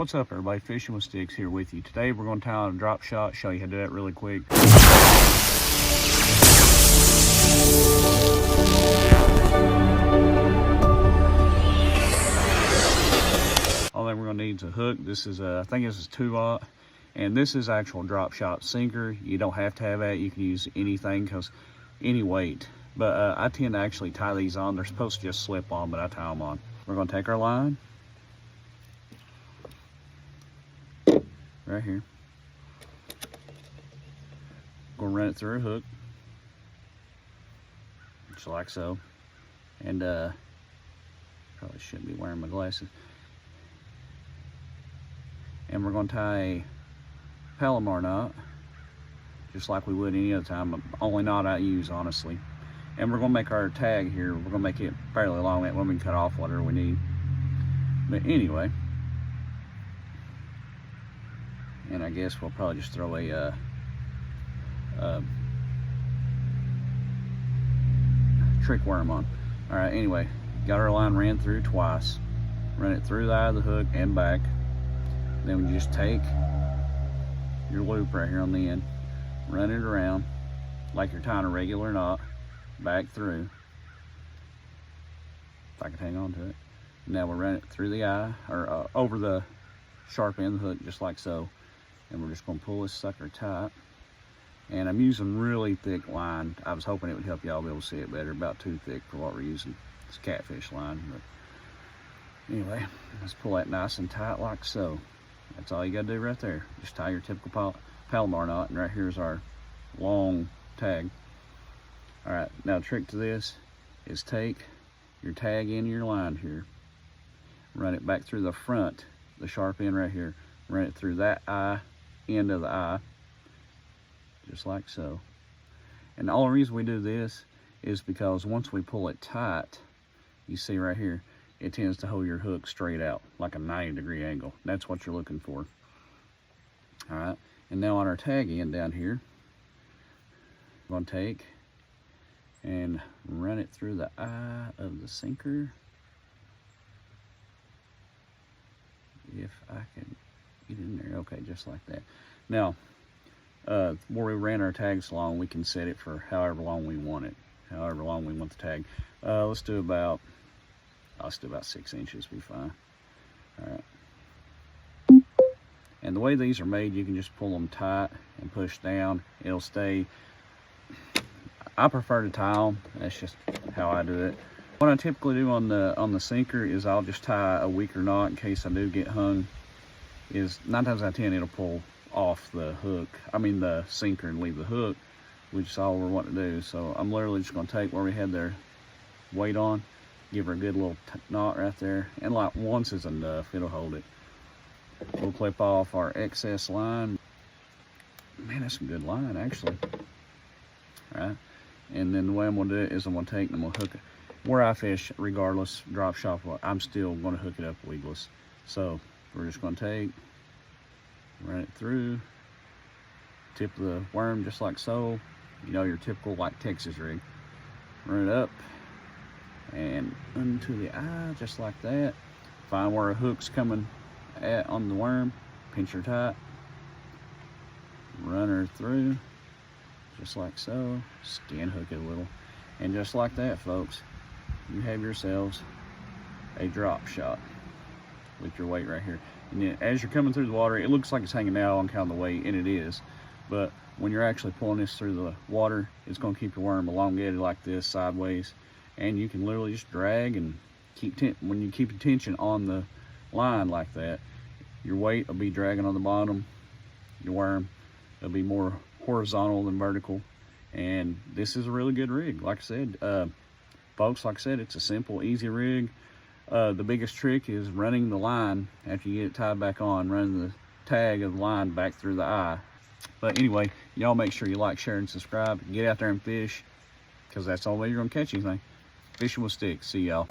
What's up everybody, Fishing with Sticks here with you. Today we're going to tie on a drop shot, show you how to do that really quick. All that we're going to need is a hook. This is I think this is 2/0, and this is actual drop shot sinker. You don't have to have that, you can use anything, because any weight. But I tend to actually tie these on. They're supposed to just slip on, but I tie them on. We're going to take our line right here. Gonna run it through a hook, just like so. And probably shouldn't be wearing my glasses. And we're gonna tie a Palomar knot, just like we would any other time. Only knot I use, honestly. And we're gonna make our tag here. We're gonna make it fairly long. That way we can cut off whatever we need. But anyway. And I guess we'll probably just throw a trick worm on. All right, anyway, got our line ran through twice. Run it through the eye of the hook and back. Then we just take your loop right here on the end, run it around like you're tying a regular knot, back through. If I can hang on to it. Now we'll run it through the eye, or over the sharp end of the hook, just like so. And we're just gonna pull this sucker tight. And I'm using really thick line. I was hoping it would help y'all be able to see it better. About too thick for what we're using. It's catfish line. But anyway, let's pull that nice and tight like so. That's all you gotta do right there. Just tie your typical Palomar knot, and right here's our long tag. All right, now the trick to this is take your tag in your line here, run it back through the front, the sharp end right here, run it through that end of the eye, just like so. And the only reason we do this is because once we pull it tight, you see right here, it tends to hold your hook straight out, like a 90-degree angle. That's what you're looking for. All right, and now on our tag end down here, I'm gonna take and run it through the eye of the sinker. If I can get in there, okay, just like that. Now, where we ran our tags long, we can set it for however long we want it, however long we want the tag. Let's do about 6 inches, be fine. All right. And the way these are made, you can just pull them tight and push down. It'll stay. I prefer to tie them. That's just how I do it. What I typically do on the sinker is I'll just tie a weaker knot in case I do get hung. Is 9 times out of 10 it'll pull off the hook. I mean the sinker, and leave the hook, which is all we're wanting to do. So I'm literally just going to take where we had their weight on, give her a good little knot right there, and like once is enough. It'll hold it. We'll clip off our excess line. Man, that's some good line actually. All right. And then the way I'm gonna do it is I'm gonna take and I'm gonna hook it. Where I fish, regardless, drop shot, I'm still gonna hook it up weedless. So we're just gonna take, run it through, tip the worm just like so. You know, your typical like Texas rig. Run it up and into the eye just like that. Find where a hook's coming at on the worm, pinch her tight, run her through. Just like so, skin hook it a little. And just like that, folks, you have yourselves a drop shot with your weight right here. And then as you're coming through the water, it looks like it's hanging out on kind of the weight, and it is. But when you're actually pulling this through the water, it's gonna keep your worm elongated like this, sideways. And you can literally just drag and keep, when you keep tension on the line like that, your weight will be dragging on the bottom, your worm will be more horizontal than vertical. And this is a really good rig. Like I said, folks, like I said, it's a simple, easy rig. The biggest trick is running the line after you get it tied back on, running the tag of the line back through the eye. But anyway, y'all make sure you like, share, and subscribe. Get out there and fish, because that's the only way you're gonna catch anything. Fishing with Sticks. See y'all.